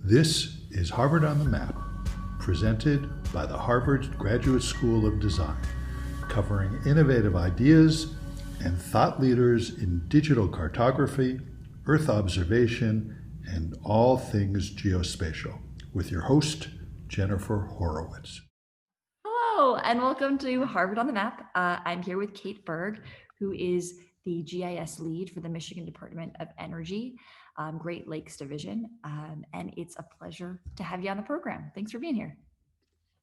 This is Harvard on the Map, presented by the Harvard Graduate School of Design, covering innovative ideas and thought leaders in digital cartography, Earth observation, and all things geospatial, with your host, Jennifer Horowitz. Hello, and welcome to Harvard on the Map. I'm here with Kate Berg, who is the GIS lead for the Michigan Department of Energy, Great Lakes Division, and it's a pleasure to have you on the program. Thanks for being here.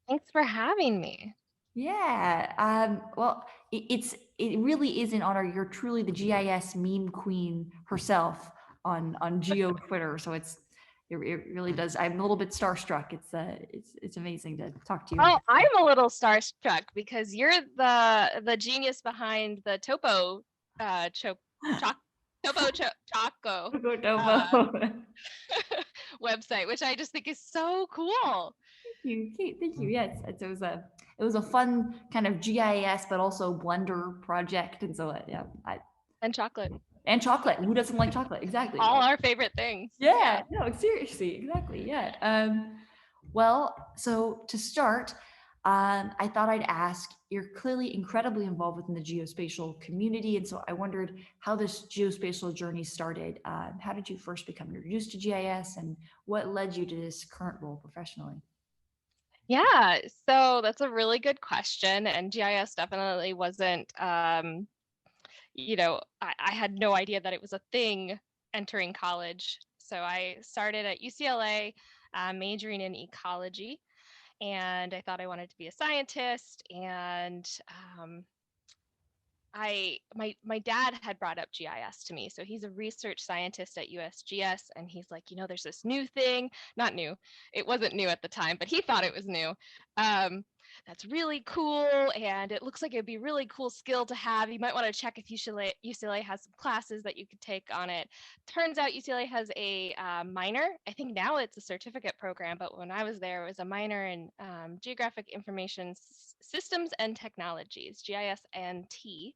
Thanks for having me. Yeah, well, it really is an honor. You're truly the GIS meme queen herself on Geo Twitter, so it really does. I'm a little bit starstruck. It's amazing to talk to you. Oh, I'm a little starstruck because you're the genius behind the Topo Choco website, which I just think is so cool. Thank you, Kate. Thank you. Yes, it was a fun kind of GIS, but also Blender project, and so yeah. And chocolate. And chocolate. Who doesn't like chocolate? Exactly. All our favorite things. Yeah. No, seriously. Exactly. Yeah. Well, so to start, I thought I'd ask, you're clearly incredibly involved within the geospatial community. And so I wondered how this geospatial journey started. How did you first become introduced to GIS, and what led you to this current role professionally? Yeah, so that's a really good question. And GIS definitely wasn't, I had no idea that it was a thing entering college. So I started at UCLA, majoring in ecology. And I thought I wanted to be a scientist, and my dad had brought up GIS to me. So he's a research scientist at USGS, and he's like, there's this new thing, not new, it wasn't new at the time, but he thought it was new. That's really cool, and it looks like it'd be a really cool skill to have. You might want to check if UCLA has some classes that you could take on it. Turns out UCLA has a minor. I think now it's a certificate program, but when I was there, it was a minor in Geographic Information Systems and Technologies, GIS and T.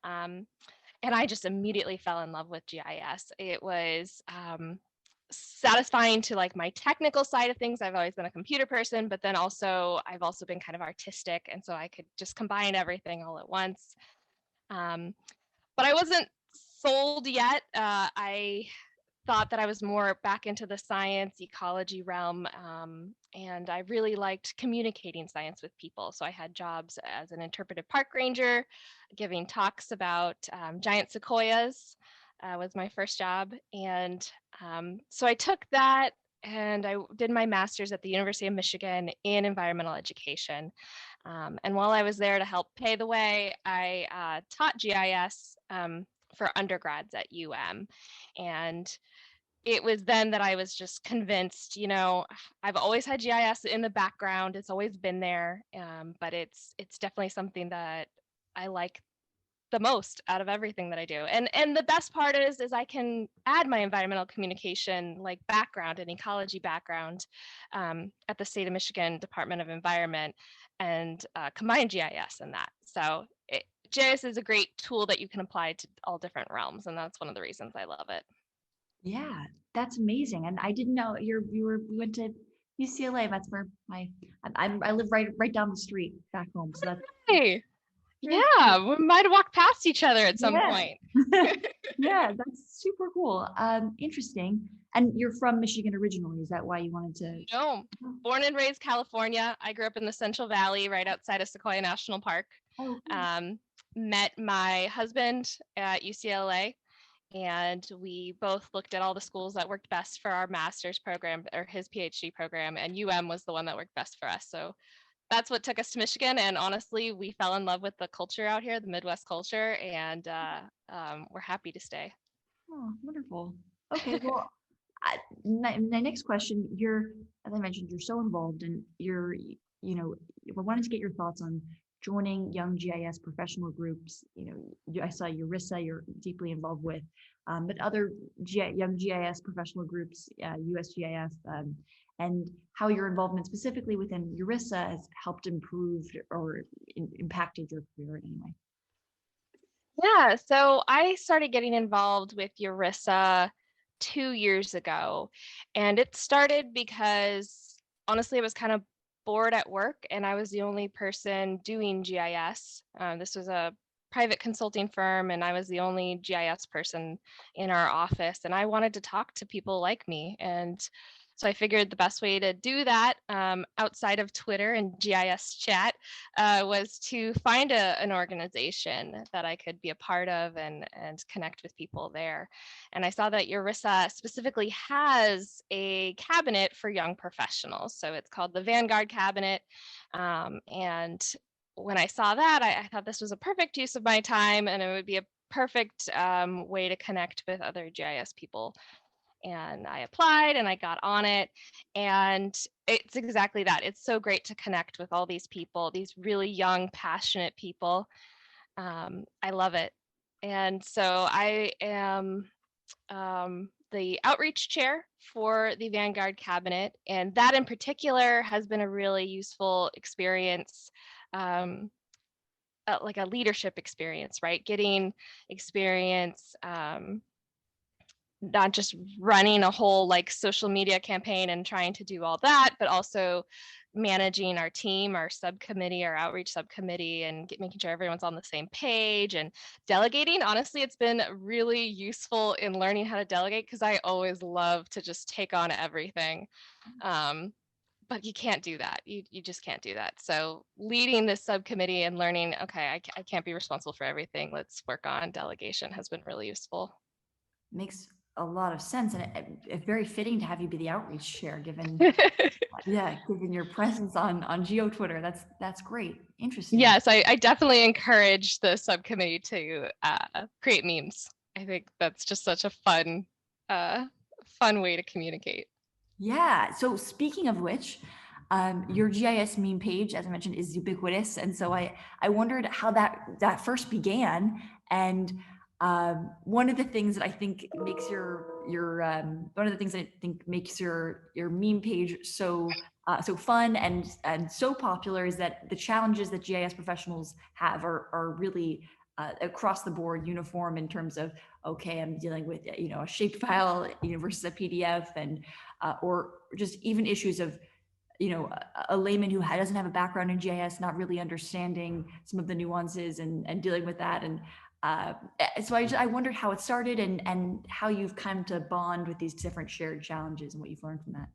And I just immediately fell in love with GIS. It was satisfying to like my technical side of things. I've always been a computer person, but then I've also been kind of artistic, and so I could just combine everything all at once. But I wasn't sold yet. I thought that I was more back into the science ecology realm, and I really liked communicating science with people. So I had jobs as an interpretive park ranger, giving talks about giant sequoias. Was my first job. And so I took that and I did my master's at the University of Michigan in environmental education. And while I was there to help pay the way, I taught GIS for undergrads at And it was then that I was just convinced, I've always had GIS in the background. It's always been there, but it's definitely something that I like the most out of everything that I do. And the best part is I can add my environmental communication like background and ecology background at the state of Michigan Department of Environment and combine GIS in that. So GIS is a great tool that you can apply to all different realms. And that's one of the reasons I love it. Yeah, that's amazing. And I didn't know you went to UCLA. That's where I live right down the street back home. So that's hey. Yeah, we might have walked past each other at some point. Yeah, that's super cool. Interesting. And you're from Michigan originally. Is that why you wanted to? No, born and raised California. I grew up in the Central Valley, right outside of Sequoia National Park. Oh, cool. Met my husband at UCLA, and we both looked at all the schools that worked best for our master's program or his PhD program, and was the one that worked best for us. So that's what took us to Michigan, and honestly, we fell in love with the culture out here, the Midwest culture, and we're happy to stay. Oh, wonderful. Okay, well, my next question, as I mentioned, you're so involved, and I wanted to get your thoughts on joining young GIS professional groups. I saw ERISA, you're deeply involved with, but other young GIS professional groups, USGIS, and how your involvement specifically within ERISA has helped improve or impacted your career in any way. Yeah, so I started getting involved with ERISA 2 years ago. And it started because honestly, I was kind of bored at work and I was the only person doing GIS. This was a private consulting firm and I was the only GIS person in our office, and I wanted to talk to people like me. And so I figured the best way to do that, outside of Twitter and GIS chat, was to find an organization that I could be a part of and connect with people there. And I saw that Eurissa specifically has a cabinet for young professionals. So it's called the Vanguard Cabinet. And when I saw that, I thought this was a perfect use of my time, and it would be a perfect way to connect with other GIS people. And I applied and I got on it, and it's exactly that. It's so great to connect with all these people, these really young, passionate people. I love it. And so I am the outreach chair for the Vanguard Cabinet, and that in particular has been a really useful experience, like a leadership experience, right? Getting experience, not just running a whole like social media campaign and trying to do all that, but also managing our team, our subcommittee, our outreach subcommittee, and making sure everyone's on the same page, and delegating. Honestly, it's been really useful in learning how to delegate, because I always love to just take on everything. But you can't do that. You just can't do that. So leading this subcommittee and learning, okay, I can't be responsible for everything. Let's work on delegation has been really useful. Makes a lot of sense, and it's very fitting to have you be the outreach chair, given given your presence on Geo Twitter. That's great. Interesting. Yes, I definitely encourage the subcommittee to create memes. I think that's just such a fun way to communicate. Yeah. So speaking of which, your GIS meme page, as I mentioned, is ubiquitous, and so I wondered how that first began. And one of the things that I think makes your meme page so fun and so popular is that the challenges that GIS professionals have are really across the board uniform in terms of, okay, I'm dealing with a shapefile versus a PDF, and or just even issues of a layman who doesn't have a background in GIS not really understanding some of the nuances and dealing with that. And so I wondered how it started and how you've come to bond with these different shared challenges and what you've learned from that.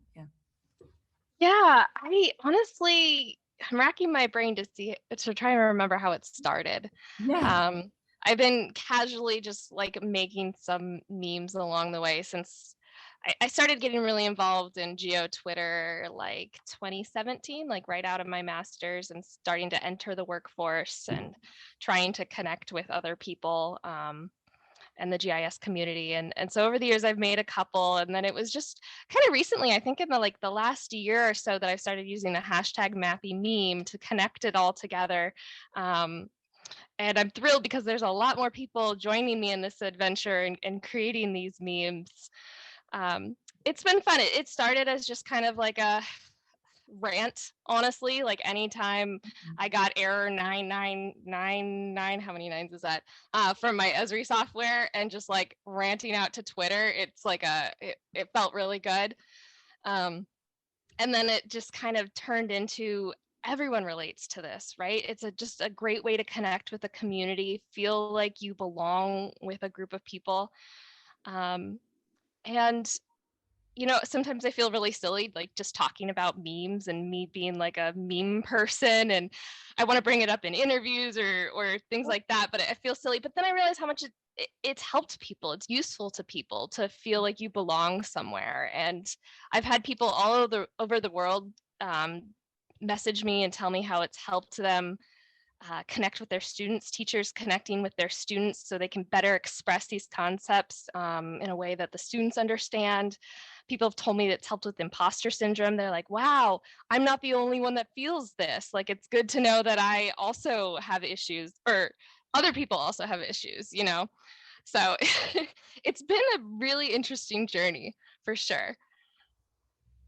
Yeah, I'm racking my brain to try and remember how it started. Yeah. I've been casually just like making some memes along the way since I started getting really involved in Geo Twitter like 2017, like right out of my master's, and starting to enter the workforce and trying to connect with other people and the GIS community. And so over the years, I've made a couple, and then it was just kind of recently, I think in the last year or so, that I started using the hashtag Mappy meme to connect it all together. And I'm thrilled because there's a lot more people joining me in this adventure and creating these memes. It's been fun. It started as just kind of like a rant, honestly. Like anytime I got error 9999, how many nines is that, from my Esri software, and just like ranting out to Twitter, it's like it felt really good. And then it just kind of turned into everyone relates to this, right? It's just a great way to connect with the community, feel like you belong with a group of people. And sometimes I feel really silly, like just talking about memes and me being like a meme person, and I want to bring it up in interviews or things like that, but I feel silly. But then I realize how much it's helped people. It's useful to people to feel like you belong somewhere. And I've had people all over the world message me and tell me how it's helped them connect with their students, teachers connecting with their students so they can better express these concepts in a way that the students understand. People have told me that it's helped with imposter syndrome. They're like, wow, I'm not the only one that feels this. Like, it's good to know that I also have issues, or other people also have issues, So it's been a really interesting journey for sure.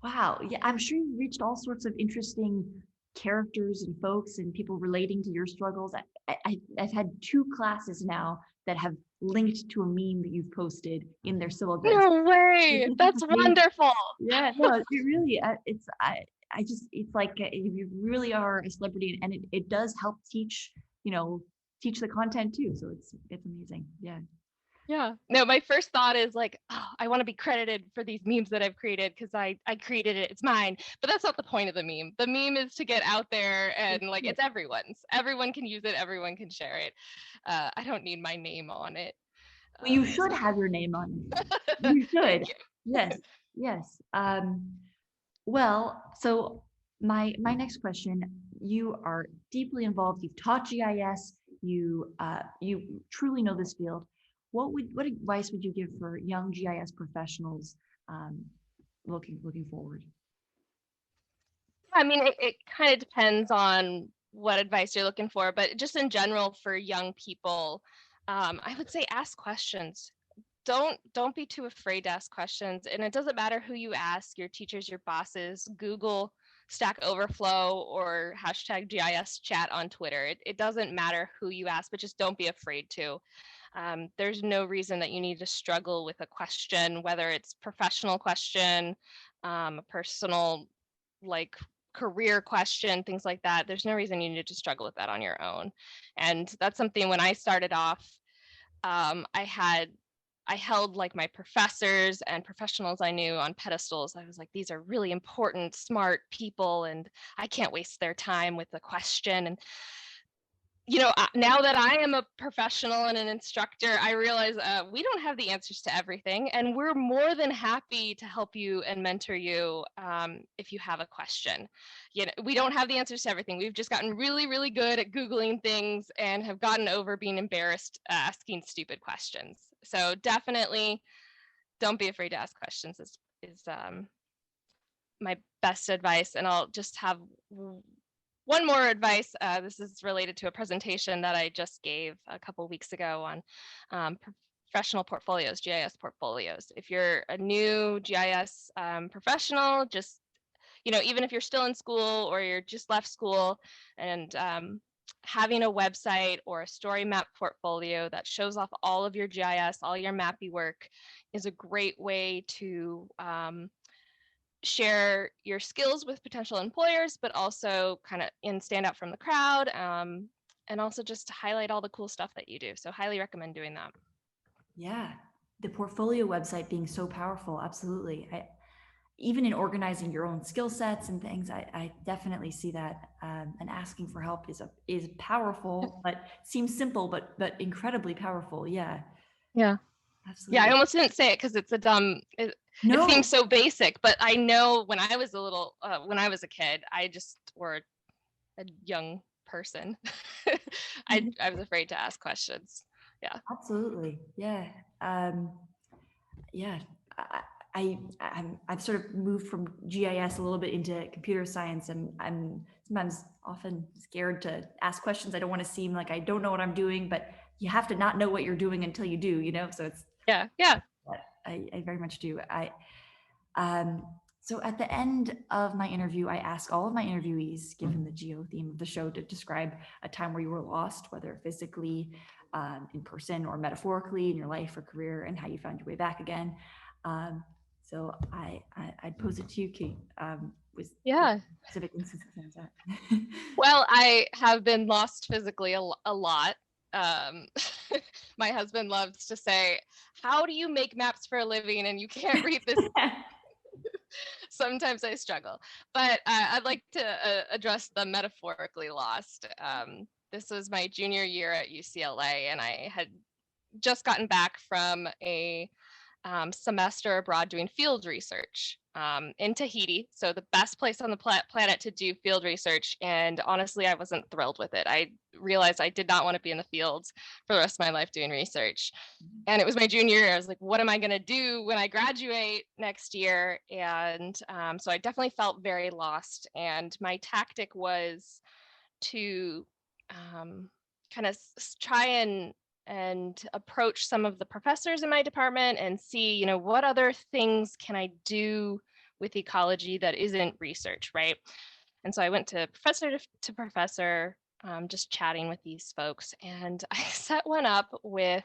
Wow. Yeah, I'm sure you reached all sorts of interesting characters and folks and people relating to your struggles. I've had 2 classes now that have linked to a meme that you've posted in their syllabus. No way. That's wonderful. Yeah, no, it really, I just, it's like you really are a celebrity, and it does help teach, teach the content too. So it's amazing. Yeah. Yeah. No, my first thought is like, oh, I want to be credited for these memes that I've created because I created it. It's mine. But that's not the point of the meme. The meme is to get out there and like it's everyone's. Everyone can use it. Everyone can share it. I don't need my name on it. Well, you should have your name on it. You should. Yes. Yes. Well, so my next question, you are deeply involved. You've taught GIS. You truly know this field. What advice would you give for young GIS professionals looking forward? I mean, it kind of depends on what advice you're looking for, but just in general for young people, I would say ask questions. Don't be too afraid to ask questions. And it doesn't matter who you ask, your teachers, your bosses, Google, Stack Overflow, or hashtag GIS chat on Twitter. It doesn't matter who you ask, but just don't be afraid to. There's no reason that you need to struggle with a question, whether it's professional question, a personal like career question, things like that. There's no reason you need to struggle with that on your own. And that's something when I started off, I held like my professors and professionals I knew on pedestals. I was like, these are really important, smart people, and I can't waste their time with a question. And now that I am a professional and an instructor, I realize we don't have the answers to everything, and we're more than happy to help you and mentor you if you have a question. We don't have the answers to everything. We've just gotten really, really good at Googling things and have gotten over being embarrassed asking stupid questions. So definitely don't be afraid to ask questions is my best advice. And I'll just have one more advice. This is related to a presentation that I just gave a couple weeks ago on professional portfolios, GIS portfolios. If you're a new GIS professional, just, even if you're still in school or you're just left school, and having a website or a story map portfolio that shows off all of your GIS, all your mappy work is a great way to share your skills with potential employers, but also kind of stand out from the crowd, and also just to highlight all the cool stuff that you do. So highly recommend doing that. Yeah, the portfolio website being so powerful. Absolutely. Even in organizing your own skill sets and things, I definitely see that. And asking for help is powerful, but seems simple, but incredibly powerful. Yeah. Yeah. Absolutely. Yeah, I almost didn't say it because it's it seems so basic, but I know when I was a kid, or a young person, I was afraid to ask questions. Yeah. Absolutely. Yeah. Yeah. I've sort of moved from GIS a little bit into computer science, and I'm sometimes often scared to ask questions. I don't want to seem like I don't know what I'm doing, but you have to not know what you're doing until you do, so it's yeah. I very much do. So at the end of my interview, I ask all of my interviewees, given the geo theme of the show, to describe a time where you were lost, whether physically, in person, or metaphorically in your life or career, and how you found your way back again. So I'd pose it to you, Kate. With specific instances of that. Well, I have been lost physically a lot. My husband loves to say, how do you make maps for a living and you can't read this? Sometimes I struggle, but I'd like to address the metaphorically lost. This was my junior year at UCLA, and I had just gotten back from a semester abroad doing field research in Tahiti. So the best place on the planet to do field research. And honestly, I wasn't thrilled with it. I realized I did not want to be in the fields for the rest of my life doing research. And it was my junior year. I was like, what am I going to do when I graduate next year? And so I definitely felt very lost. And my tactic was to kind of try and approach some of the professors in my department and see, what other things can I do with ecology that isn't research, right? And so I went to professor to professor, just chatting with these folks. And I set one up with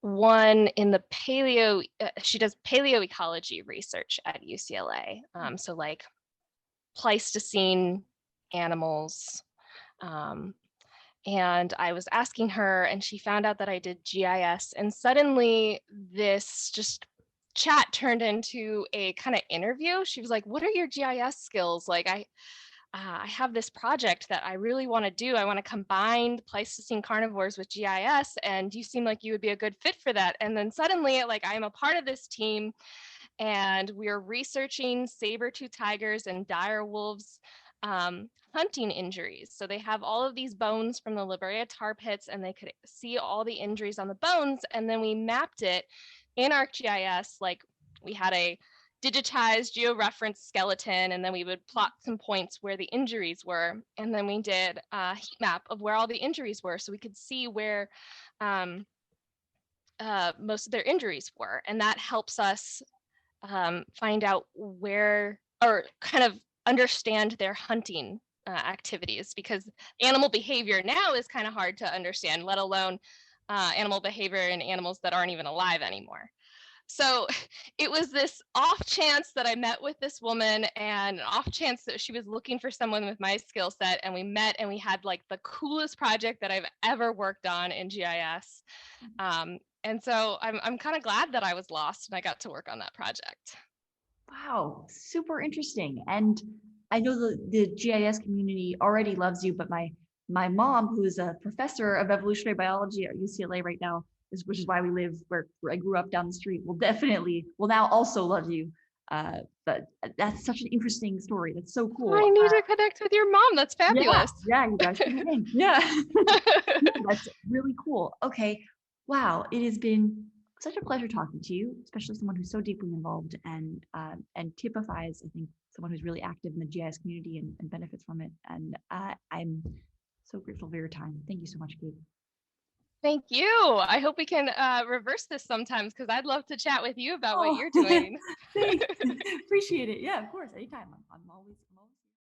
one in the she does paleoecology research at UCLA. So like Pleistocene animals. And I was asking her, and she found out that I did GIS, and suddenly this just chat turned into a kind of interview. She was like, "What are your GIS skills? Like, I have this project that I really want to do. I want to combine Pleistocene carnivores with GIS, and you seem like you would be a good fit for that." And then suddenly, like, I am a part of this team, and we're researching saber-toothed tigers and dire wolves hunting injuries. So they have all of these bones from the La Brea tar pits, and they could see all the injuries on the bones. And then we mapped it in ArcGIS. Like, we had a digitized georeference skeleton, and then we would plot some points where the injuries were. And then we did a heat map of where all the injuries were, so we could see where most of their injuries were. And that helps us find out where, or kind of understand their hunting activities, because animal behavior now is kind of hard to understand, let alone animal behavior in animals that aren't even alive anymore. So it was this off chance that I met with this woman, and an off chance that she was looking for someone with my skill set, and we met, and we had like the coolest project that I've ever worked on in GIS. And so I'm kind of glad that I was lost and I got to work on that project. Wow, super interesting. And I know the GIS community already loves you, but my mom, who is a professor of evolutionary biology at UCLA right now, which is why we live where I grew up down the street, will now also love you. But that's such an interesting story. That's so cool. I need to connect with your mom. That's fabulous. Yeah, you guys should hang. Yeah. That's really cool. Okay. Wow, it has been such a pleasure talking to you, especially someone who's so deeply involved and typifies, I think, someone who's really active in the GIS community and benefits from it. And I'm so grateful for your time. Thank you so much, Kate. Thank you. I hope we can reverse this sometimes, because I'd love to chat with you about what you're doing. Thanks. Appreciate it. Yeah, of course. Anytime. I'm always